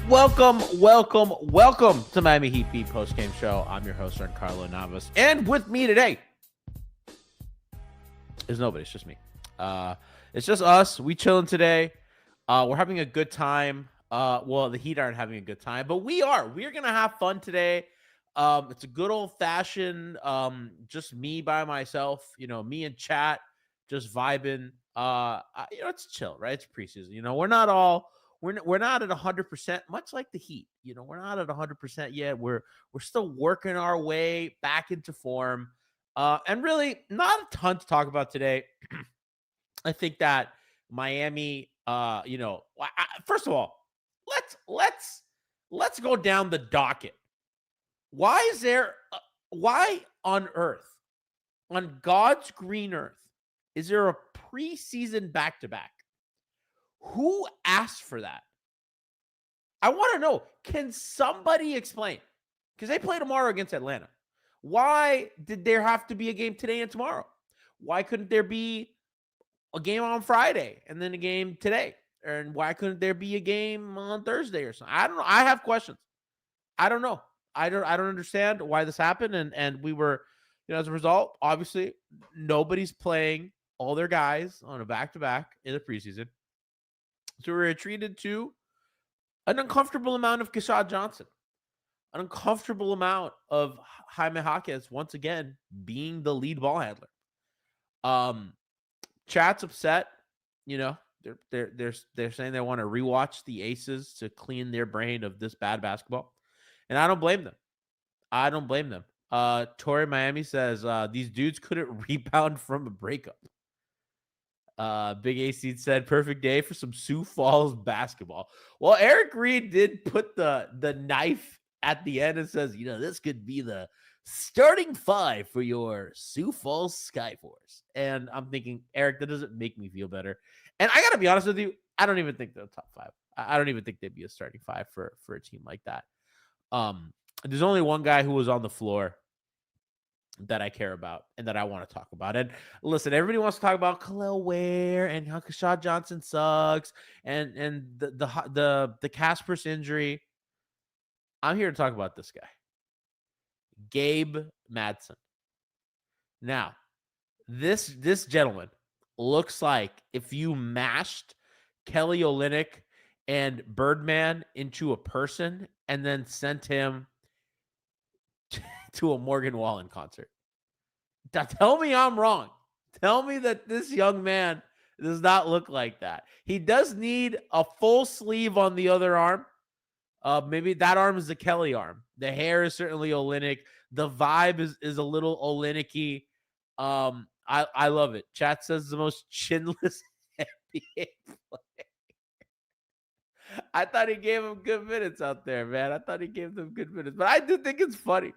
Welcome to Miami Heat Beat Postgame Show. I'm your host, Giancarlo Navas. And with me today is nobody. It's just me. It's just us. We chilling today. We're having a good time. Well, the Heat aren't having a good time, but we are. We're going to have fun today. It's a good old-fashioned, just me by myself, me and chat, just vibing. It's chill, right? It's preseason. We're not at 100%, much like the Heat. We're not at 100% yet. We're still working our way back into form. And really not a ton to talk about today. I think that Miami, first of all, let's go down the docket. Why on earth, on God's green earth, is there a preseason back-to-back? Who asked for that? I want to know. Can somebody explain? Because they play tomorrow against Atlanta. Why did there have to be a game today and tomorrow? Why couldn't there be a game on Friday and then a game today? And why couldn't there be a game on Thursday or something? I don't know. I have questions. I don't know. I don't understand why this happened. And we were, as a result, obviously, nobody's playing all their guys on a back-to-back in the preseason. So we're treated to an uncomfortable amount of Keshad Johnson, an uncomfortable amount of Jaime Jaquez once again being the lead ball handler. Chat's upset. They're saying they want to rewatch the Aces to clean their brain of this bad basketball, and I don't blame them. Torrey Miami says these dudes couldn't rebound from a breakup. Big AC said, perfect day for some Sioux Falls basketball. Well, Eric Reed did put the knife at the end and says, this could be the starting five for your Sioux Falls Skyforce. And I'm thinking, Eric, that doesn't make me feel better. And I got to be honest with you, I don't even think they're top five. I don't even think they'd be a starting five for a team like that. There's only one guy who was on the floor that I care about and that I want to talk about. And listen, everybody wants to talk about Khalil Ware and how Keshad Johnson sucks and the Kasper's injury. I'm here to talk about this guy, Gabe Madsen. Now, this gentleman looks like if you mashed Kelly Olynyk and Birdman into a person and then sent him to a Morgan Wallen concert. Tell me I'm wrong. Tell me that this young man does not look like that. He does need a full sleeve on the other arm. Maybe that arm is the Kelly arm. The hair is certainly Olynyk. The vibe is a little Olynyk-y. I love it. Chat says the most chinless NBA player. I thought he gave him good minutes out there, man. I thought he gave them good minutes. But I do think it's funny.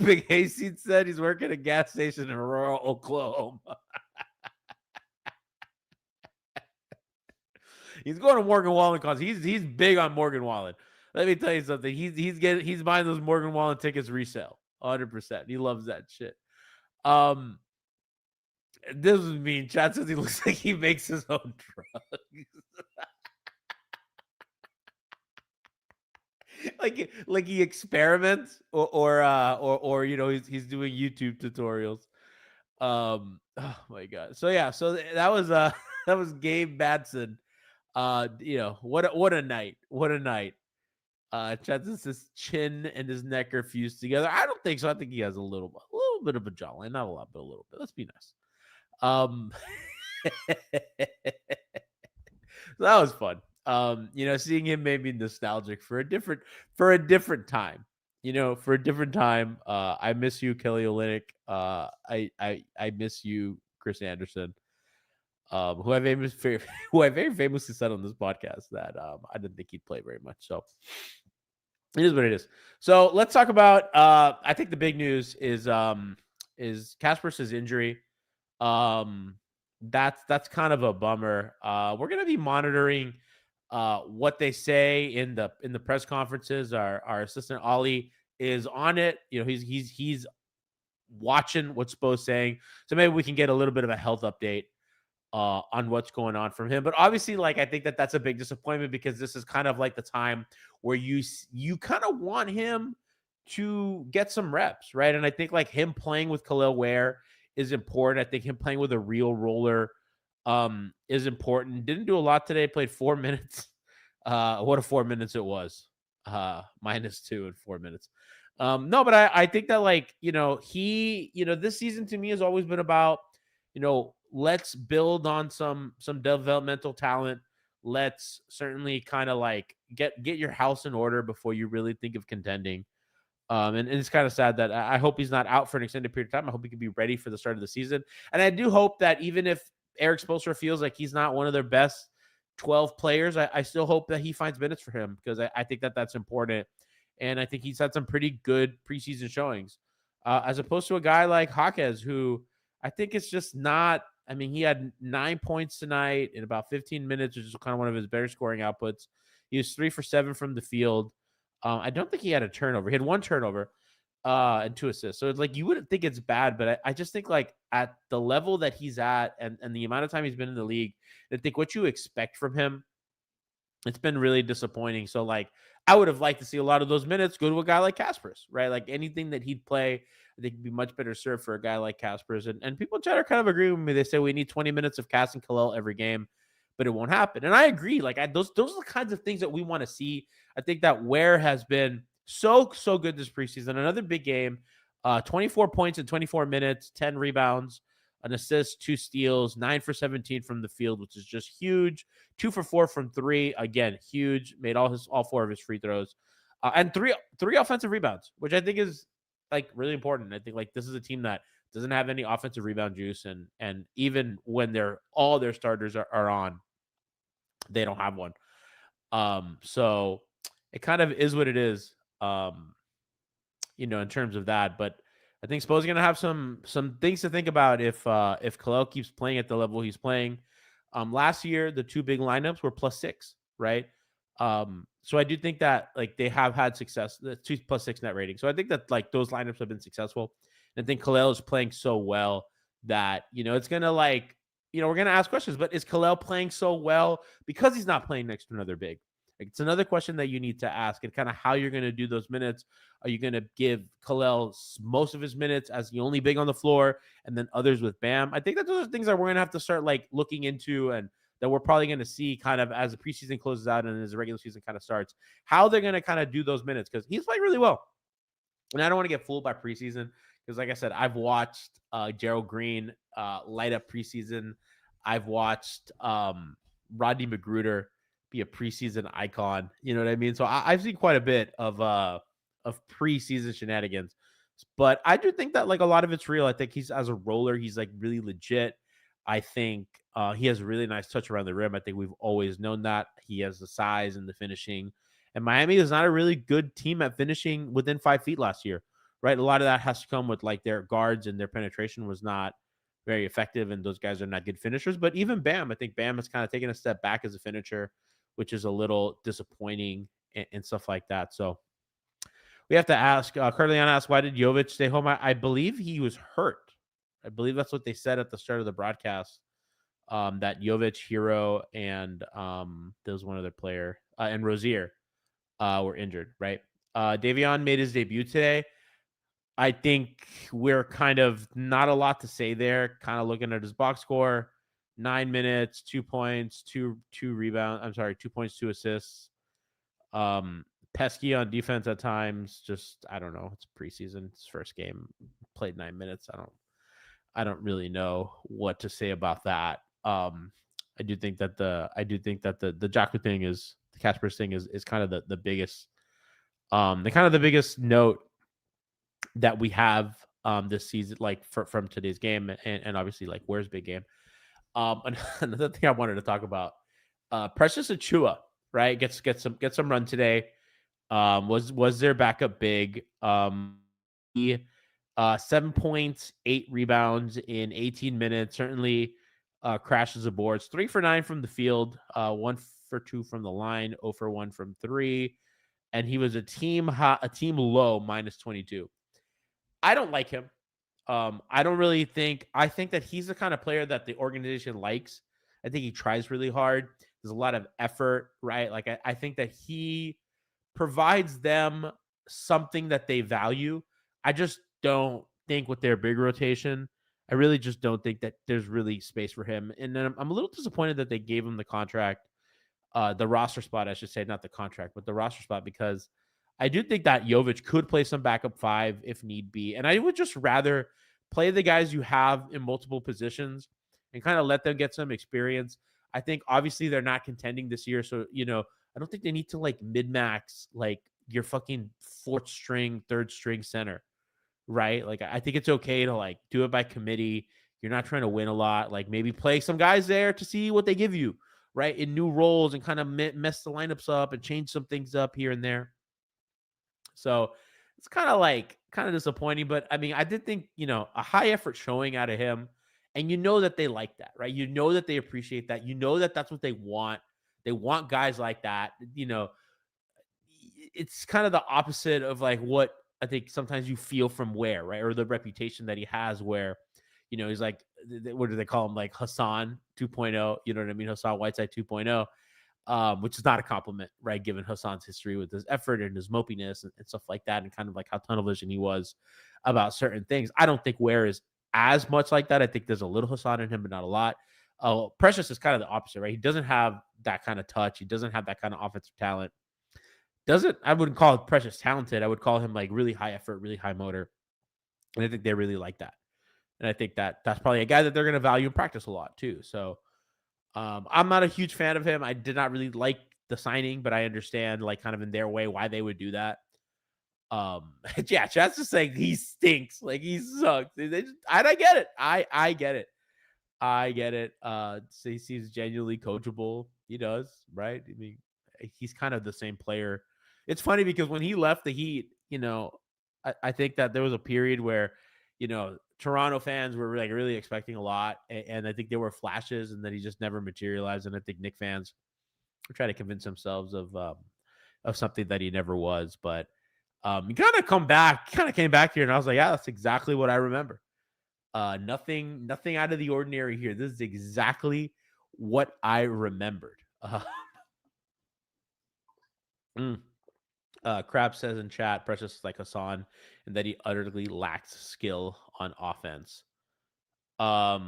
Big Hayseed said he's working at a gas station in rural Oklahoma. He's going to Morgan Wallen concert. He's big on Morgan Wallen. Let me tell you something. He's buying those Morgan Wallen tickets resale. 100%. He loves that shit. This is mean. Chat says he looks like he makes his own drugs. like he experiments or he's doing YouTube tutorials. Oh my god. So yeah, that was Gabe Madsen. What a night. What a night. Chances his chin and his neck are fused together. I don't think so. I think he has a little bit of a jawline, not a lot, but a little bit. Let's be nice. So that was fun. Seeing him made me nostalgic for a different time. For a different time. I miss you, Kelly Olynyk. I miss you, Chris Anderson. Who I very famously said on this podcast that I didn't think he'd play very much. So it is what it is. So let's talk about. I think the big news is Kasper's injury. That's kind of a bummer. We're gonna be monitoring what they say in the press conferences. Our assistant Ollie is on it. He's watching what Spo's saying, so maybe we can get a little bit of a health update on what's going on from him. But obviously, like, I think that that's a big disappointment because this is kind of like the time where you kind of want him to get some reps, right? And I think like him playing with Khalil Ware is important. I think him playing with a real roller is important. Didn't do a lot today. Played 4 minutes. What a 4 minutes it was. -2 in 4 minutes. No, but I think that like, this season to me has always been about, let's build on some developmental talent. Let's certainly kind of like get your house in order before you really think of contending. And it's kind of sad that I hope he's not out for an extended period of time. I hope he can be ready for the start of the season. And I do hope that even if Eric Spoelstra feels like he's not one of their best 12 players, I still hope that he finds minutes for him because I think that that's important. And I think he's had some pretty good preseason showings, as opposed to a guy like Jaquez, who I think it's just not. I mean, he had 9 points tonight in about 15 minutes, which is kind of one of his better scoring outputs. He was 3 for 7 from the field. I don't think he had a turnover. He had 1 turnover and 2 assists. So it's like you wouldn't think it's bad, but I just think like at the level that he's at and the amount of time he's been in the league, I think what you expect from him, it's been really disappointing. So like I would have liked to see a lot of those minutes go to a guy like Casper's, right? Like anything that he'd play, I think would be much better served for a guy like Casper's. And people try to kind of agree with me. They say we need 20 minutes of Cass and Khalil every game, but it won't happen. And I agree. Like those are the kinds of things that we want to see. I think that Ware has been so good this preseason. Another big game, 24 points in 24 minutes, 10 rebounds, an assist, 2 steals, 9 for 17 from the field, which is just huge. 2 for 4 from 3, again, huge. Made all 4 of his free throws, and three offensive rebounds, which I think is like really important. I think like this is a team that doesn't have any offensive rebound juice, and even when all their starters are on, they don't have one. So it kind of is what it is. In terms of that, but I think Spo's going to have some things to think about if Khalil keeps playing at the level he's playing. Last year, the 2 big lineups were +6, right? So I do think that like they have had success, the 2 +6 net rating. So I think that like those lineups have been successful. And I think Khalil is playing so well that, it's going to like, we're going to ask questions, but is Khalil playing so well because he's not playing next to another big? Like, it's another question that you need to ask and kind of how you're going to do those minutes. Are you going to give Khalil most of his minutes as the only big on the floor and then others with Bam? I think that those are things that we're going to have to start like looking into and that we're probably going to see kind of as the preseason closes out and as the regular season kind of starts, how they're going to kind of do those minutes because he's playing really well. And I don't want to get fooled by preseason because, like I said, I've watched Gerald Green light up preseason. I've watched Rodney Magruder be a preseason icon. You know what I mean? So I've seen quite a bit of preseason shenanigans. But I do think that like a lot of it's real. I think he's as a roller, he's like really legit. I think he has a really nice touch around the rim. I think we've always known that. He has the size and the finishing. And Miami is not a really good team at finishing within 5 feet last year, right? A lot of that has to come with like their guards and their penetration was not very effective. And those guys are not good finishers. But even Bam, I think Bam has kind of taken a step back as a finisher, which is a little disappointing and stuff like that. So we have to ask, Carliana asked, why did Jovic stay home? I believe he was hurt. I believe that's what they said at the start of the broadcast, that Jovic, Hero, and there was one other player, and Rozier were injured, right? Davion made his debut today. I think we're kind of not a lot to say there, kind of looking at his box score, 9 minutes, 2 points, 2 rebounds. I'm sorry, 2 points, 2 assists. Pesky on defense at times. Just, I don't know. It's preseason. It's first game. Played 9 minutes. I don't really know what to say about that. I do think that the Jaku thing is the Casper's thing is kind of the biggest the biggest note that we have this season, like from today's game and obviously like where's big game. Another thing I wanted to talk about, Precious Achiuwa, right? Get some run today. Was their backup big. He 7 points, 8 rebounds in 18 minutes. Certainly crashes the boards. 3 for 9 from the field, 1 for 2 from the line, 0 for 1 from 3. And he was a team low -22. I don't like him. I don't really think I think that he's the kind of player that the organization likes. I think he tries really hard. There's a lot of effort, right? Like I think that he provides them something that they value. I just don't think with their big rotation, I really just don't think that there's really space for him. And then I'm a little disappointed that they gave him the contract, the roster spot, I should say, not the contract, but the roster spot, because I do think that Jovic could play some backup five if need be. And I would just rather play the guys you have in multiple positions and kind of let them get some experience. I think obviously they're not contending this year. So, I don't think they need to like mid-max like your fucking fourth string, third string center, right? Like I think it's okay to like do it by committee. You're not trying to win a lot. Like maybe play some guys there to see what they give you, right? In new roles and kind of mess the lineups up and change some things up here and there. So it's kind of disappointing. But I mean, I did think, a high effort showing out of him. And that they like that, right? You know that they appreciate that. You know that that's what they want. They want guys like that. It's kind of the opposite of like what I think sometimes you feel from Ware, right? Or the reputation that he has where, he's like, what do they call him? Like Hassan 2.0, you know what I mean? Hassan Whiteside 2.0, which is not a compliment, right? Given Hassan's history with his effort and his mopiness and stuff like that, and kind of like how tunnel vision he was about certain things. I don't think Ware is as much like that. I think there's a little Hassan in him, but not a lot. Precious is kind of the opposite, right? He doesn't have that kind of touch. He doesn't have that kind of offensive talent. I wouldn't call it Precious talented. I would call him like really high effort, really high motor. And I think they really like that. And I think that that's probably a guy that they're going to value in practice a lot too. So I'm not a huge fan of him. I did not really like the signing, but I understand like kind of in their way why they would do that. Yeah, Chad's just saying he stinks. Like he sucks. I get it. I get it. I get it. So he seems genuinely coachable. He does, right? I mean, he's kind of the same player. It's funny because when he left the Heat, I think that there was a period where, Toronto fans were like really expecting a lot, and I think there were flashes, and then he just never materialized. And I think Knick fans were trying to convince themselves of something that he never was. But he kind of came back here, and I was like, yeah, that's exactly what I remember. Nothing out of the ordinary here. This is exactly what I remembered. Crab says in chat, Precious is like Hassan, and that he utterly lacks skill on offense. I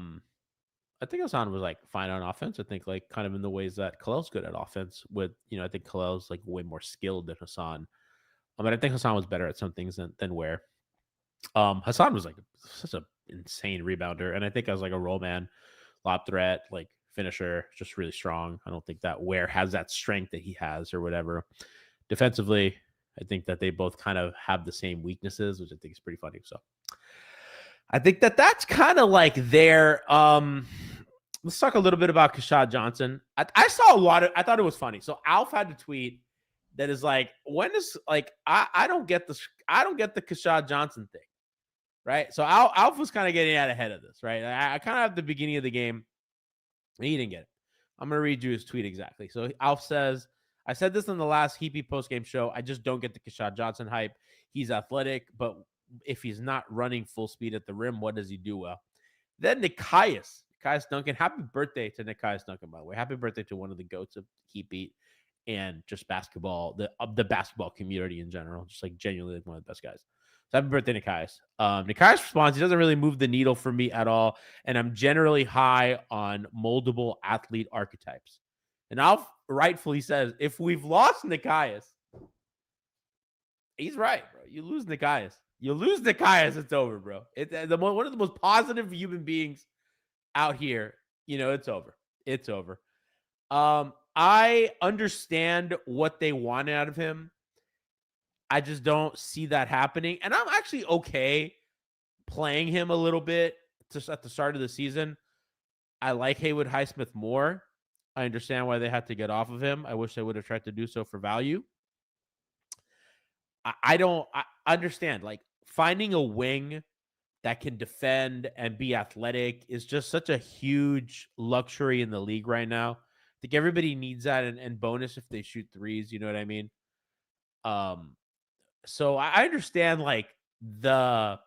think Hassan was like fine on offense. I think like kind of in the ways that Kalal's good at offense. With I think Kalal's like way more skilled than Hassan. But I think Hassan was better at some things than Ware. Hassan was like such an insane rebounder, and I think as like a roll man, lob threat, like finisher, just really strong. I don't think that Ware has that strength that he has or whatever. Defensively, I think that they both kind of have the same weaknesses, which I think is pretty funny. So I think that that's kind of like their. Let's talk a little bit about Keshad Johnson. I saw a lot of. I thought it was funny. So Alf had to tweet that is like, when is like I don't get the Keshad Johnson thing, right? So Alf was kind of getting out ahead of this, right? I kind of at the beginning of the game, he didn't get it. I'm gonna read you his tweet exactly. So Alf says, I said this in the last Heapy postgame show. I just don't get the Keshad Johnson hype. He's athletic, but if he's not running full speed at the rim, what does he do well? Then Nikias Duncan. Happy birthday to Nikias Duncan, by the way. Happy birthday to one of the goats of Heat Beat and just basketball, the basketball community in general. Just like genuinely like one of the best guys. So happy birthday, Nikias. Nikias responds, he doesn't really move the needle for me at all, and I'm generally high on moldable athlete archetypes. And Alf rightfully says, if we've lost Nikias, he's right, bro. You lose Nikias. It's over, bro. It's one of the most positive human beings out here. It's over. It's over. I understand what they want out of him. I just don't see that happening. And I'm actually okay playing him a little bit just at the start of the season. I like Haywood Highsmith more. I understand why they had to get off of him. I wish they would have tried to do so for value. I understand, like, finding a wing that can defend and be athletic is just such a huge luxury in the league right now. I think everybody needs that, and bonus if they shoot threes, you know what I mean? So I understand like the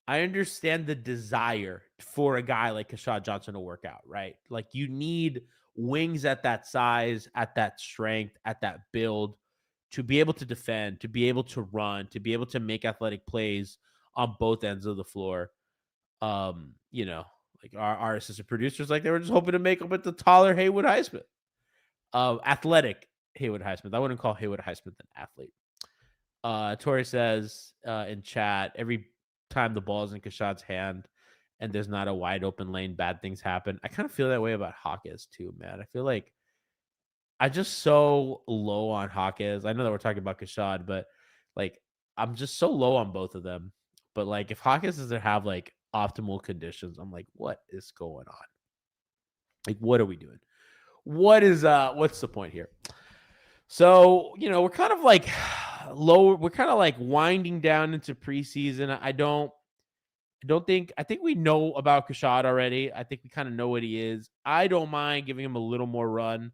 I understand the desire for a guy like Keshad Johnson to work out, right? Like you need wings at that size, at that strength, at that build to be able to defend, to be able to run, to be able to make athletic plays on both ends of the floor. You know, like our assistant producers, like they were just hoping to make him with the taller Haywood Highsmith. Athletic Haywood Highsmith. I wouldn't call Haywood Highsmith an athlete. Tori says in chat, every time the ball is in Keshad's hand and there's not a wide open lane, bad things happen. I kind of feel that way about Hawkes too, man. I feel like I just so low on Hawkes. I know that we're talking about Keshad, but like I'm just so low on both of them. But like if Hawkes doesn't have like optimal conditions, I'm like, what is going on? Like, what are we doing? What's the point here? So, you know, we're kind of like lower, we're kind of like winding down into preseason. I think we know about Keshad already. I think we kind of know what he is. I don't mind giving him a little more run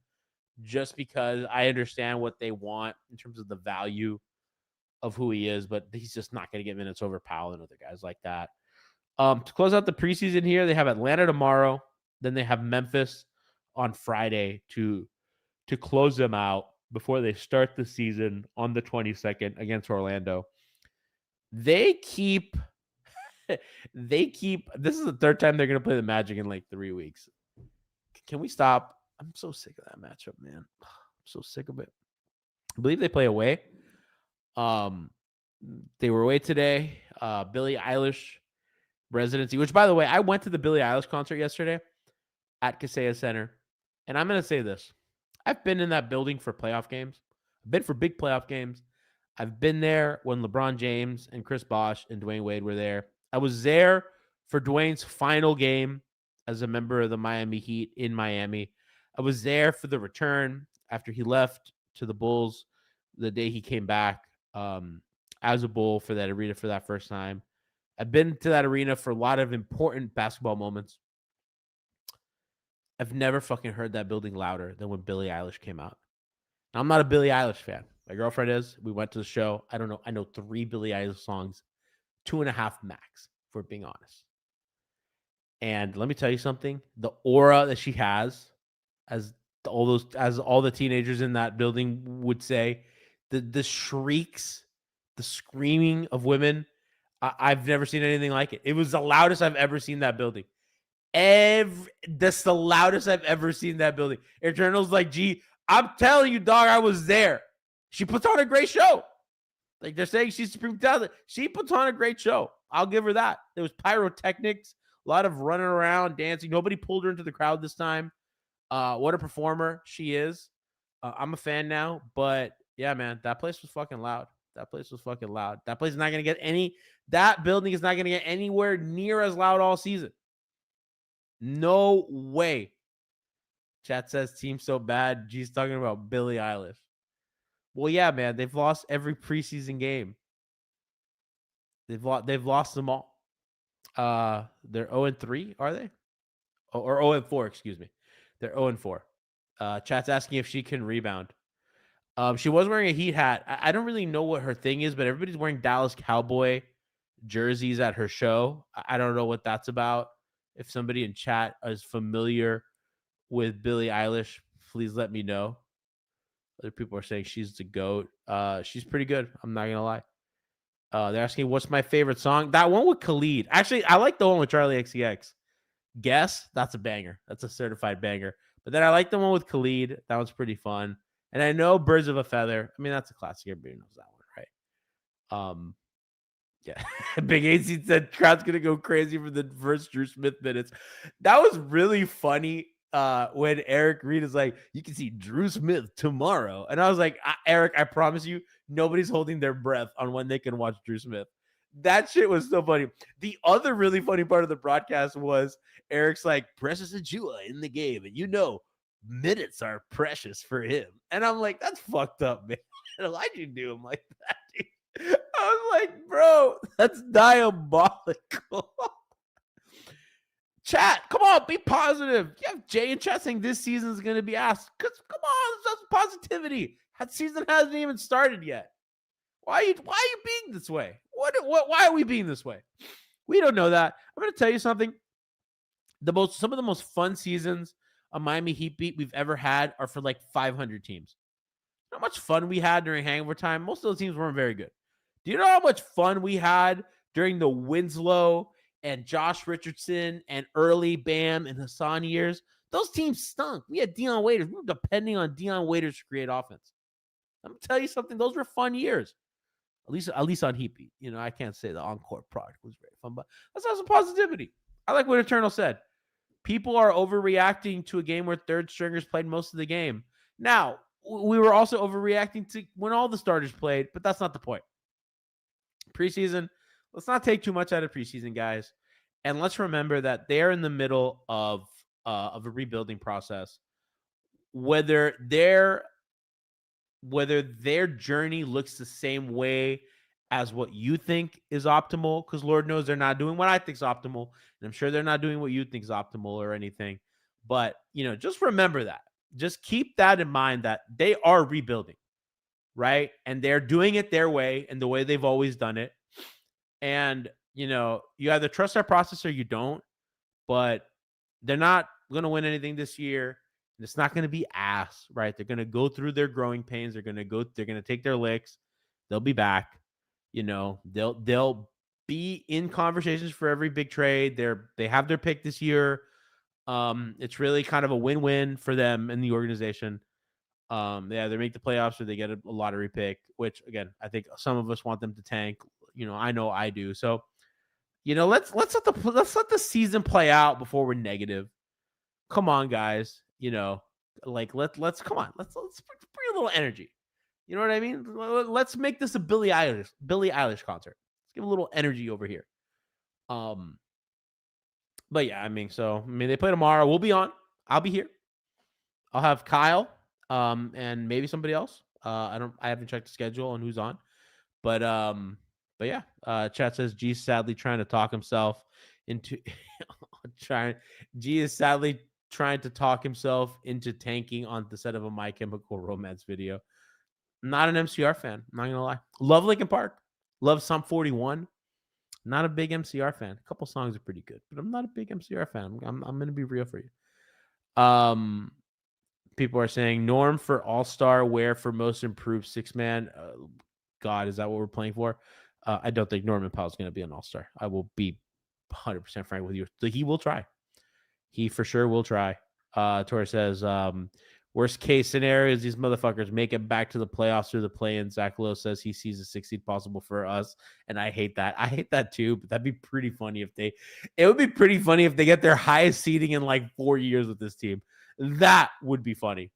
just because I understand what they want in terms of the value of who he is, but he's just not going to get minutes over Powell and other guys like that. To close out the preseason here, they have Atlanta tomorrow. Then they have Memphis on Friday to close them out before they start the season on the 22nd against Orlando. They keep this is the third time they're going to play the Magic in like 3 weeks. Can we stop? I'm so sick of that matchup, man. I'm so sick of it. I believe they play away. They were away today. Billie Eilish residency, which by the way, I went to the Billie Eilish concert yesterday at Kaseya Center. And I'm going to say this. I've been in that building for playoff games. I've been for big playoff games. I've been there when LeBron James and Chris Bosh and Dwayne Wade were there. I was there for Dwayne's final game as a member of the Miami Heat in Miami. I was there for the return after he left to the Bulls the day he came back as a Bull for that arena for that first time. I've been to that arena for a lot of important basketball moments. I've never fucking heard that building louder than when Billie Eilish came out. Now, I'm not a Billie Eilish fan. My girlfriend is. We went to the show. I don't know. I know 3 Billie Eilish songs, 2.5 max, for being honest. And let me tell you something. The aura that she has, as all the teenagers in that building would say, the shrieks, the screaming of women, I've never seen anything like it. It was the loudest I've ever seen that building. That's the loudest I've ever seen that building. Eternal's like, gee, I'm telling you, dog, I was there. She puts on a great show. Like they're saying she's supreme talent. She puts on a great show. I'll give her that. There was pyrotechnics, a lot of running around, dancing. Nobody pulled her into the crowd this time. What a performer she is. I'm a fan now, but yeah, man, that place was fucking loud. That place was fucking loud. That place is not going to get that building is not going to get anywhere near as loud all season. No way. Chat says team so bad. G's talking about Billie Eilish. Well, yeah, man. They've lost every preseason game. They've lost them all. They're 0-3, are they? Or 0-4, excuse me. They're 0-4. Chat's asking if she can rebound. She was wearing a Heat hat. I don't really know what her thing is, but everybody's wearing Dallas Cowboy jerseys at her show. I don't know what that's about. If somebody in chat is familiar with Billie Eilish, please let me know. Other people are saying she's the GOAT. She's pretty good. I'm not going to lie. They're asking, what's my favorite song? That one with Khalid. Actually, I like the one with Charlie XCX. Guess? That's a banger. That's a certified banger. But then I like the one with Khalid. That one's pretty fun. And I know Birds of a Feather. I mean, that's a classic. Everybody knows that one, right? Yeah. Big AC said crowd's going to go crazy for the first Drew Smith minutes. That was really funny. When Eric Reed is like, you can see Drew Smith tomorrow. And I was like, Eric, I promise you, nobody's holding their breath on when they can watch Drew Smith. That shit was so funny. The other really funny part of the broadcast was Eric's like, precious Achiuwa in the game. And you know, minutes are precious for him. And I'm like, that's fucked up, man. Why'd you do him like that, dude? I was like, bro, that's diabolical. Chat, come on, be positive. You have Jay and Chat saying this season is going to be asked. Come on, that's positivity. That season hasn't even started yet. Why are you being this way? Why are we being this way? We don't know that. I'm going to tell you something. Some of the most fun seasons a Miami Heat beat we've ever had are for like 500 teams. You know how much fun we had during hangover time? Most of those teams weren't very good. Do you know how much fun we had during the Winslow and Josh Richardson and early Bam and Hassan years? Those teams stunk. We had Dion Waiters. We were depending on Dion Waiters to create offense. I'm gonna tell you something. Those were fun years. At least on Heat Beat. You know, I can't say the encore product was very fun, but let's have some positivity. I like what Eternal said. People are overreacting to a game where third stringers played most of the game. Now, we were also overreacting to when all the starters played, but that's not the point. Preseason, let's not take too much out of preseason, guys. And let's remember that they're in the middle of a rebuilding process. Whether their journey looks the same way as what you think is optimal, because Lord knows they're not doing what I think is optimal, and I'm sure they're not doing what you think is optimal or anything. But, just remember that. Just keep that in mind that they are rebuilding, right? And they're doing it their way and the way they've always done it. And, you either trust our process or you don't, but they're not going to win anything this year. It's not going to be ass, right? They're going to go through their growing pains. They're going to take their licks. They'll be back. They'll be in conversations for every big trade. They have their pick this year. It's really kind of a win-win for them and the organization. They make the playoffs or they get a lottery pick, which again, I think some of us want them to tank. I know I do. So, let's let the season play out before we're negative. Come on, guys. Let's come on. Let's bring a little energy. You know what I mean? Let's make this a Billie Eilish concert. Let's give a little energy over here. But yeah, they play tomorrow. We'll be on. I'll be here. I'll have Kyle, and maybe somebody else. I haven't checked the schedule on who's on, but yeah. Chat says G is sadly trying to talk himself into G is sadly trying to talk himself into tanking on the set of a My Chemical Romance video. Not an MCR fan. I'm not gonna lie. Love Linkin Park. Love Sum 41. Not a big MCR fan. A couple songs are pretty good, but I'm not a big MCR fan. I'm gonna be real for you. People are saying Norm for All-Star, Ware for Most Improved Six-Man. God, is that what we're playing for? I don't think Norman Powell's going to be an All-Star. I will be 100% frank with you. So he will try. He for sure will try. Tor says, worst case scenario is these motherfuckers make it back to the playoffs through the play-in. Zach Lowe says he sees a 6 seed possible for us, and I hate that. I hate that too, but that'd be pretty funny it would be pretty funny if they get their highest seeding in like 4 years with this team. That would be funny.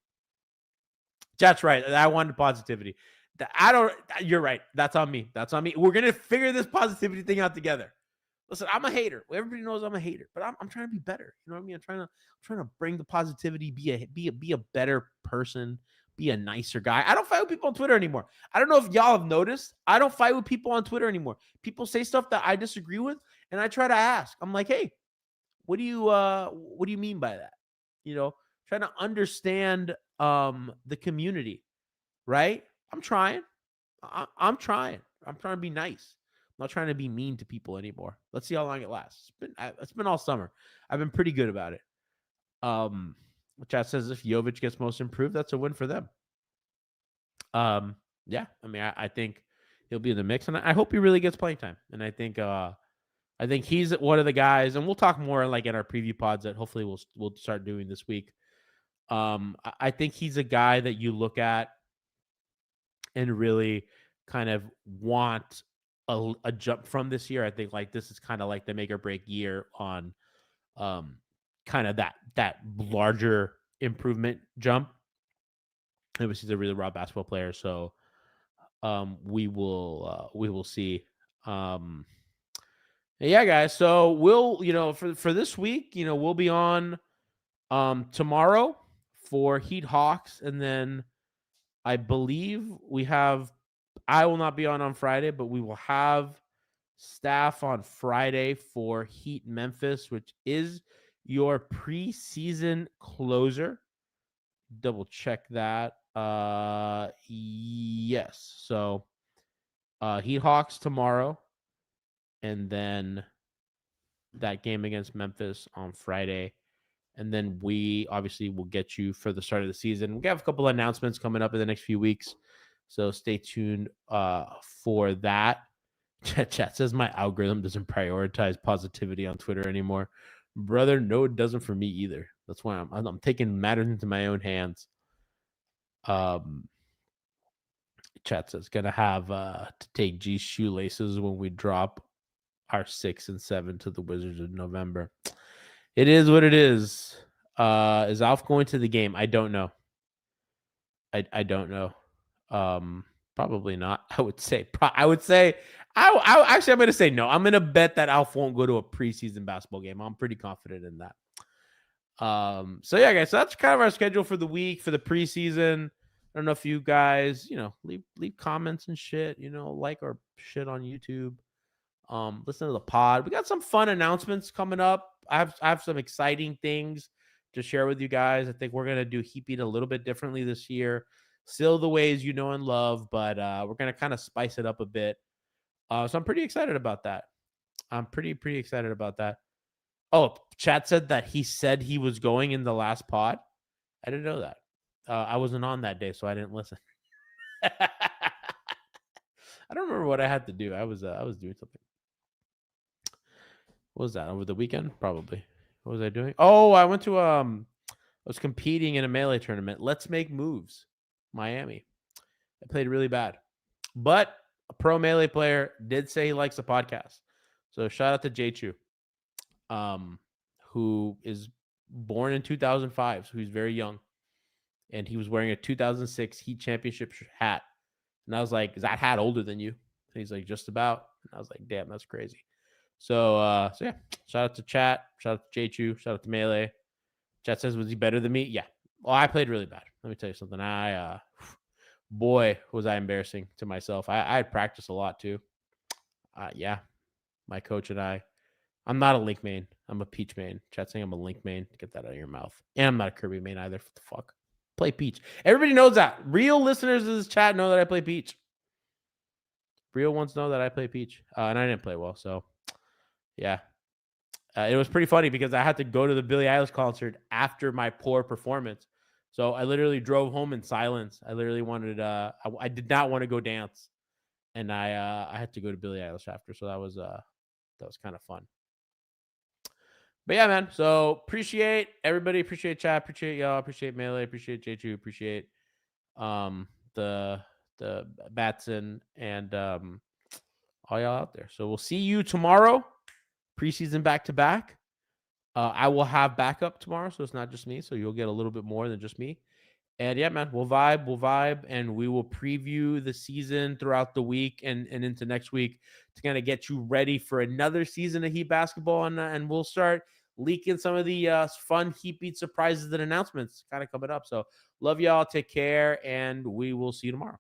That's right. I wanted positivity. You're right. That's on me. We're going to figure this positivity thing out together. Listen, I'm a hater. Everybody knows I'm a hater, but I'm trying to be better. You know what I mean? I'm trying to bring the positivity, be a better person, be a nicer guy. I don't fight with people on Twitter anymore. I don't know if y'all have noticed. I don't fight with people on Twitter anymore. People say stuff that I disagree with, and I try to ask. I'm like, hey, what do you mean by that? Trying to understand the community, right? I'm trying. I'm trying to be nice. I'm not trying to be mean to people anymore. Let's see how long it lasts. It's been all summer. I've been pretty good about it. Chat says if Jovic gets most improved, that's a win for them. Yeah, I think he'll be in the mix, and I hope he really gets playing time. And I think he's one of the guys, and we'll talk more like in our preview pods that hopefully we'll start doing this week. I think he's a guy that you look at and really kind of want a jump from this year. I think like this is kind of like the make or break year on kind of that larger improvement jump. Obviously, he's a really raw basketball player, so we will see. Yeah, guys. So we'll for this week, we'll be on tomorrow for Heat Hawks, and then I believe I will not be on Friday, but we will have staff on Friday for Heat Memphis, which is your preseason closer. Double check that. Yes. So Heat Hawks tomorrow, and then that game against Memphis on Friday. And then we obviously will get you for the start of the season. We have a couple of announcements coming up in the next few weeks. So stay tuned for that. Chat says my algorithm doesn't prioritize positivity on Twitter anymore. Brother, no, it doesn't for me either. That's why I'm taking matters into my own hands. Chat says gonna have to take G's shoelaces when we drop our 6 and 7 to the Wizards in November. It is what it is. Is Alf going to the game? I don't know. I don't know. Probably not. I would say. Actually, I'm going to say no. I'm going to bet that Alf won't go to a preseason basketball game. I'm pretty confident in that. So yeah, guys. So that's kind of our schedule for the week for the preseason. I don't know if you guys, leave comments and shit. Like our shit on YouTube. Listen to the pod. We got some fun announcements coming up. I have some exciting things to share with you guys. I think we're gonna do Heap Beat a little bit differently this year. Still the ways you know and love, but we're gonna kind of spice it up a bit. So I'm pretty excited about that. I'm pretty excited about that. Oh, chat said that he said he was going in the last pod. I didn't know that. I wasn't on that day, so I didn't listen. I don't remember what I had to do. I was doing something. What was that, over the weekend? Probably. What was I doing? Oh, I went to I was competing in a Melee tournament. Let's Make Moves, Miami. I played really bad, but a pro Melee player did say he likes the podcast. So shout out to Jachu, who is born in 2005, so he's very young, and he was wearing a 2006 Heat Championship hat. And I was like, "Is that hat older than you?" And he's like, "Just about." And I was like, "Damn, that's crazy." So yeah, shout out to chat, shout out to Jachu, shout out to Melee. Chat says, was he better than me? Yeah. Well, I played really bad. Let me tell you something. Boy, was I embarrassing to myself. I had practiced a lot too. Yeah, my coach and I'm not a Link main. I'm a Peach main. Chat saying I'm a Link main. Get that out of your mouth. And I'm not a Kirby main either. What the fuck? Play Peach. Everybody knows that. Real listeners of this chat know that I play Peach. Real ones know that I play Peach. And I didn't play well, so yeah. It was pretty funny because I had to go to the Billie Eilish concert after my poor performance. So I literally drove home in silence. I literally wanted I did not want to go dance. And I had to go to Billie Eilish after. So that was kind of fun. But yeah, man. So appreciate everybody, appreciate chat, appreciate y'all, appreciate Melee, appreciate J2, appreciate the Batson and all y'all out there. So we'll see you tomorrow. Preseason back-to-back. I will have backup tomorrow, so it's not just me. So you'll get a little bit more than just me. And yeah, man, we'll vibe, and we will preview the season throughout the week and into next week to kind of get you ready for another season of Heat basketball. And we'll start leaking some of the fun Heat Beat surprises and announcements kind of coming up. So love y'all. Take care, and we will see you tomorrow.